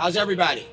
How's everybody?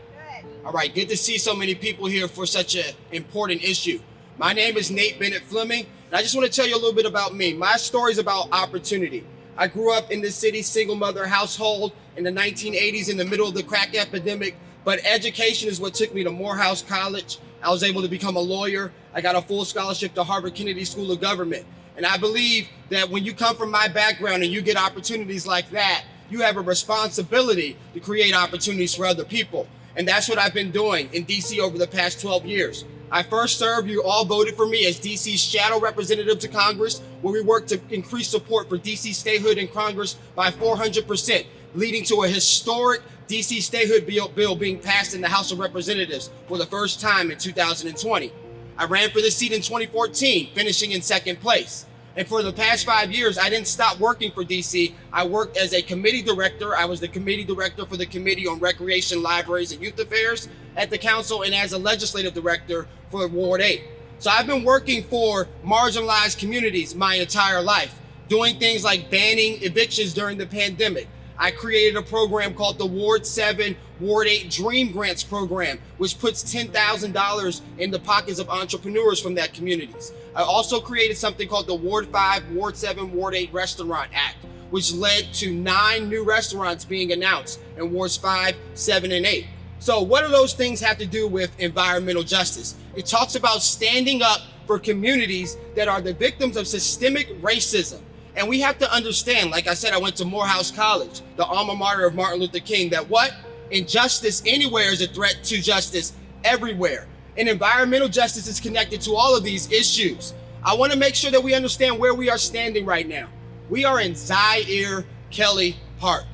Good. All right, good to see so many people here for such an important issue. My name is Bennet Fleming, and I just want to tell you a little bit about me. My story is about opportunity. I grew up in the city, single mother household in the 1980s in the middle of the crack epidemic, but education is what took me to Morehouse College. I was able to become a lawyer. I got a full scholarship to Harvard Kennedy School of Government. And I believe that when you come from my background and you get opportunities like that, you have a responsibility to create opportunities for other people. And that's what I've been doing in DC over the past 12 years. I first served, you all voted for me as DC's shadow representative to Congress, where we worked to increase support for DC statehood in Congress by 400%, leading to a historic DC statehood bill being passed in the House of Representatives for the first time in 2020. I ran for this seat in 2014, finishing in second place. And for the past 5 years, I didn't stop working for DC. I worked as a committee director. I was the committee director for the Committee on Recreation, Libraries, and Youth Affairs at the council, and as a legislative director for Ward 8. So I've been working for marginalized communities my entire life, doing things like banning evictions during the pandemic. I created a program called the Ward 7, Ward 8 Dream Grants program, which puts $10,000 in the pockets of entrepreneurs from that communities. I also created something called the Ward 5, Ward 7, Ward 8 Restaurant Act, which led to 9 new restaurants being announced in Wards 5, 7, and 8. So what do those things have to do with environmental justice? It talks about standing up for communities that are the victims of systemic racism. And we have to understand, like I said, I went to Morehouse College, the alma mater of Martin Luther King, that what? Injustice anywhere is a threat to justice everywhere. And environmental justice is connected to all of these issues. I want to make sure that we understand where we are standing right now. We are in Zaire Kelly Park.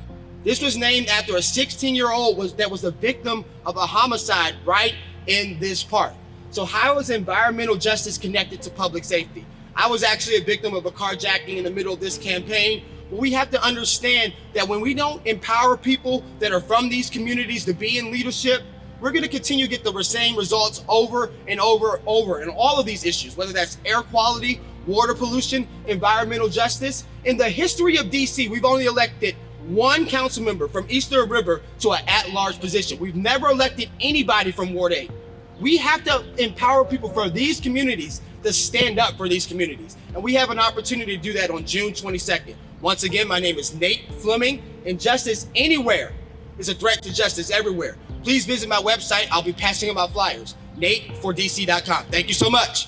This was named after a 16-year-old that was the victim of a homicide right in this park. So how is environmental justice connected to public safety? I was actually a victim of a carjacking in the middle of this campaign. But we have to understand that when we don't empower people that are from these communities to be in leadership, we're going to continue to get the same results over and over and over in all of these issues, whether that's air quality, water pollution, environmental justice. In the history of DC, we've only elected one council member from Eastern River to an at-large position. We've never elected anybody from Ward 8. We have to empower people from these communities to stand up for these communities. And we have an opportunity to do that on June 22nd. Once again, my name is Nate Fleming. Injustice anywhere is a threat to justice everywhere. Please visit my website. I'll be passing out my flyers. NateForDC.com. Thank you so much.